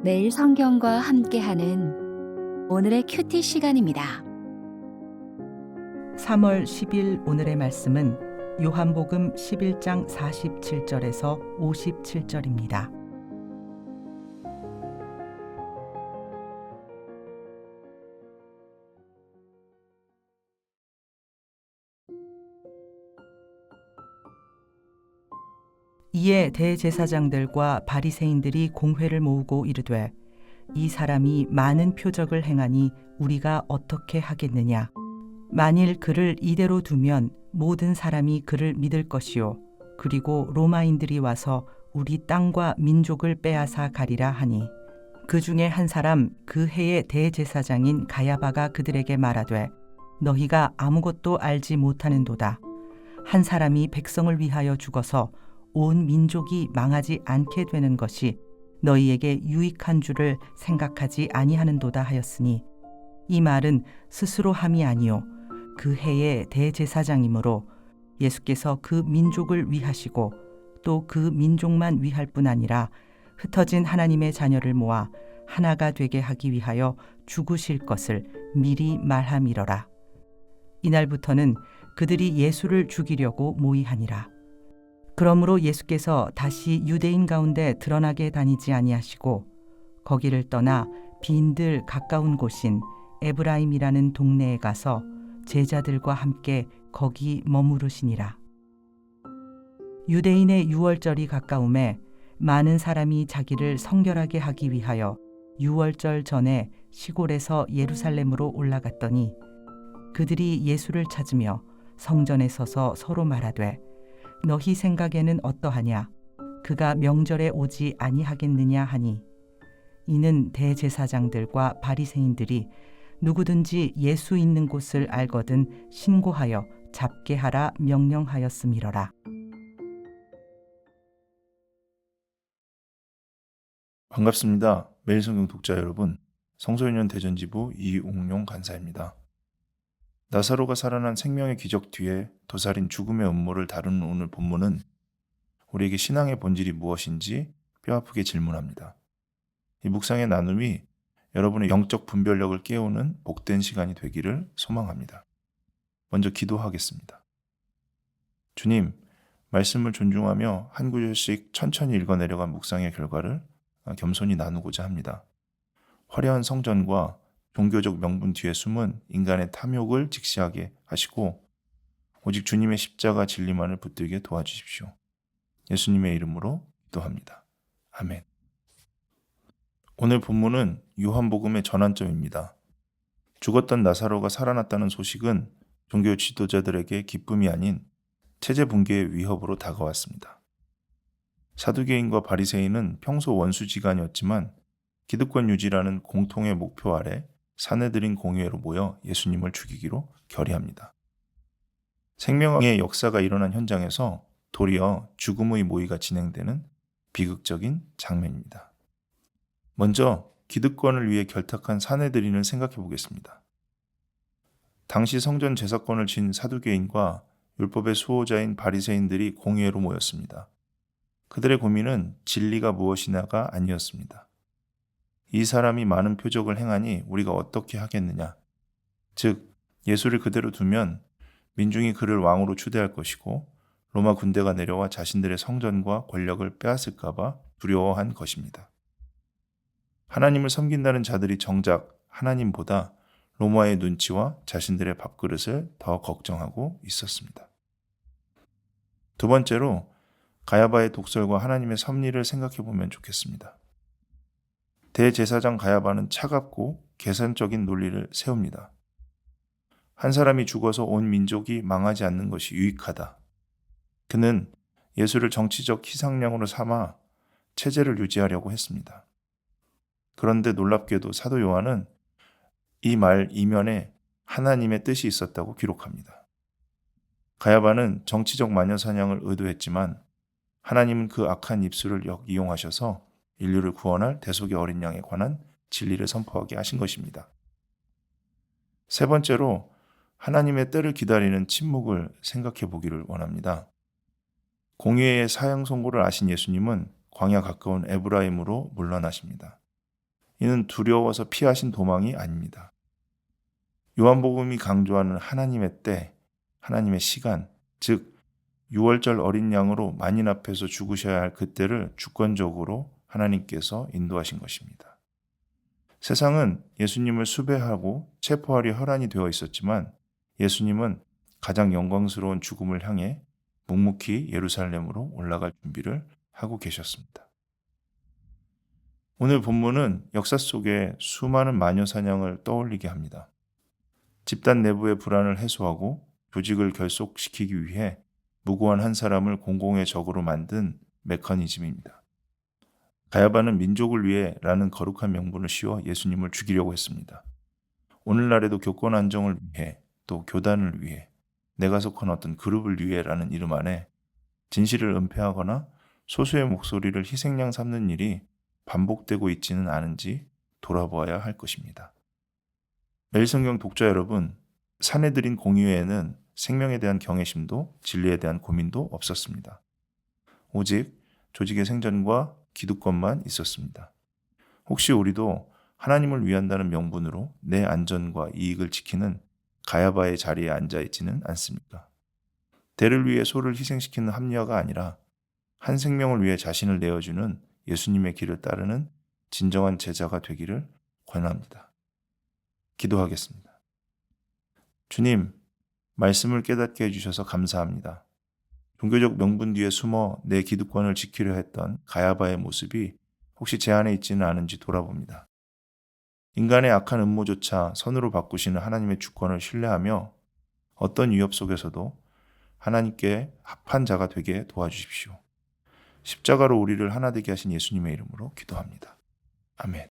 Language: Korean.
매일 성경과 함께하는 오늘의 큐티 시간입니다. 3월 10일 오늘의 말씀은 요한복음 11장 47절에서 57절입니다. 이에 대제사장들과 바리새인들이 공회를 모으고 이르되 이 사람이 많은 표적을 행하니 우리가 어떻게 하겠느냐. 만일 그를 이대로 두면 모든 사람이 그를 믿을 것이요 그리고 로마인들이 와서 우리 땅과 민족을 빼앗아 가리라 하니 그 중에 한 사람 그 해의 대제사장인 가야바가 그들에게 말하되 너희가 아무것도 알지 못하는도다. 한 사람이 백성을 위하여 죽어서 온 민족이 망하지 않게 되는 것이 너희에게 유익한 줄을 생각하지 아니하는도다 하였으니 이 말은 스스로 함이 아니요 그 해의 대제사장이므로 예수께서 그 민족을 위하시고 또 그 민족만 위할 뿐 아니라 흩어진 하나님의 자녀를 모아 하나가 되게 하기 위하여 죽으실 것을 미리 말함이러라. 이날부터는 그들이 예수를 죽이려고 모의하니라. 그러므로 예수께서 다시 유대인 가운데 드러나게 다니지 아니하시고 거기를 떠나 빈들 가까운 곳인 에브라임이라는 동네에 가서 제자들과 함께 거기 머무르시니라. 유대인의 유월절이 가까움에 많은 사람이 자기를 성결하게 하기 위하여 유월절 전에 시골에서 예루살렘으로 올라갔더니 그들이 예수를 찾으며 성전에 서서 서로 말하되 너희 생각에는 어떠하냐? 그가 명절에 오지 아니하겠느냐 하니 이는 대제사장들과 바리새인들이 누구든지 예수 있는 곳을 알거든 신고하여 잡게 하라 명령하였음이러라. 반갑습니다. 매일성경 독자 여러분, 성소유년 대전지부 이웅용 간사입니다. 나사로가 살아난 생명의 기적 뒤에 도살인 죽음의 음모를 다루는 오늘 본문은 우리에게 신앙의 본질이 무엇인지 뼈아프게 질문합니다. 이 묵상의 나눔이 여러분의 영적 분별력을 깨우는 복된 시간이 되기를 소망합니다. 먼저 기도하겠습니다. 주님, 말씀을 존중하며 한 구절씩 천천히 읽어내려간 묵상의 결과를 겸손히 나누고자 합니다. 화려한 성전과 종교적 명분 뒤에 숨은 인간의 탐욕을 직시하게 하시고 오직 주님의 십자가 진리만을 붙들게 도와주십시오. 예수님의 이름으로 기도합니다. 아멘. 오늘 본문은 요한복음의 전환점입니다. 죽었던 나사로가 살아났다는 소식은 종교 지도자들에게 기쁨이 아닌 체제 붕괴의 위협으로 다가왔습니다. 사두개인과 바리새인은 평소 원수지간이었지만 기득권 유지라는 공통의 목표 아래 사내들인 공회로 모여 예수님을 죽이기로 결의합니다. 생명의 역사가 일어난 현장에서 도리어 죽음의 모의가 진행되는 비극적인 장면입니다. 먼저 기득권을 위해 결탁한 사내들인을 생각해 보겠습니다. 당시 성전 제사권을 쥔 사두개인과 율법의 수호자인 바리새인들이 공회로 모였습니다. 그들의 고민은 진리가 무엇이냐가 아니었습니다. 이 사람이 많은 표적을 행하니 우리가 어떻게 하겠느냐. 즉, 예수를 그대로 두면 민중이 그를 왕으로 추대할 것이고 로마 군대가 내려와 자신들의 성전과 권력을 빼앗을까봐 두려워한 것입니다. 하나님을 섬긴다는 자들이 정작 하나님보다 로마의 눈치와 자신들의 밥그릇을 더 걱정하고 있었습니다. 두 번째로 가야바의 독설과 하나님의 섭리를 생각해 보면 좋겠습니다. 대제사장 가야바는 차갑고 계산적인 논리를 세웁니다. 한 사람이 죽어서 온 민족이 망하지 않는 것이 유익하다. 그는 예수를 정치적 희생양으로 삼아 체제를 유지하려고 했습니다. 그런데 놀랍게도 사도 요한은 이 말 이면에 하나님의 뜻이 있었다고 기록합니다. 가야바는 정치적 마녀사냥을 의도했지만 하나님은 그 악한 입술을 이용하셔서 인류를 구원할 대속의 어린 양에 관한 진리를 선포하게 하신 것입니다. 세 번째로 하나님의 때를 기다리는 침묵을 생각해 보기를 원합니다. 공의의 사형 선고를 아신 예수님은 광야 가까운 에브라임으로 물러나십니다. 이는 두려워서 피하신 도망이 아닙니다. 요한복음이 강조하는 하나님의 때, 하나님의 시간, 즉 6월절 어린 양으로 만인 앞에서 죽으셔야 할 그때를 주권적으로 하나님께서 인도하신 것입니다. 세상은 예수님을 수배하고 체포하려 혈안이 되어 있었지만 예수님은 가장 영광스러운 죽음을 향해 묵묵히 예루살렘으로 올라갈 준비를 하고 계셨습니다. 오늘 본문은 역사 속에 수많은 마녀 사냥을 떠올리게 합니다. 집단 내부의 불안을 해소하고 조직을 결속시키기 위해 무고한 한 사람을 공공의 적으로 만든 메커니즘입니다. 가야바는 민족을 위해 라는 거룩한 명분을 씌워 예수님을 죽이려고 했습니다. 오늘날에도 교권 안정을 위해 또 교단을 위해 내가 속한 어떤 그룹을 위해 라는 이름 안에 진실을 은폐하거나 소수의 목소리를 희생양 삼는 일이 반복되고 있지는 않은지 돌아보아야 할 것입니다. 매일성경 독자 여러분, 사내들인 공의회에는 생명에 대한 경외심도 진리에 대한 고민도 없었습니다. 오직 조직의 생존과 기득권만 있었습니다. 혹시 우리도 하나님을 위한다는 명분으로 내 안전과 이익을 지키는 가야바의 자리에 앉아 있지는 않습니까? 대를 위해 소를 희생시키는 합리화가 아니라 한 생명을 위해 자신을 내어주는 예수님의 길을 따르는 진정한 제자가 되기를 권합니다. 기도하겠습니다. 주님, 말씀을 깨닫게 해주셔서 감사합니다. 종교적 명분 뒤에 숨어 내 기득권을 지키려 했던 가야바의 모습이 혹시 제 안에 있지는 않은지 돌아봅니다. 인간의 악한 음모조차 선으로 바꾸시는 하나님의 주권을 신뢰하며 어떤 위협 속에서도 하나님께 합한 자가 되게 도와주십시오. 십자가로 우리를 하나 되게 하신 예수님의 이름으로 기도합니다. 아멘.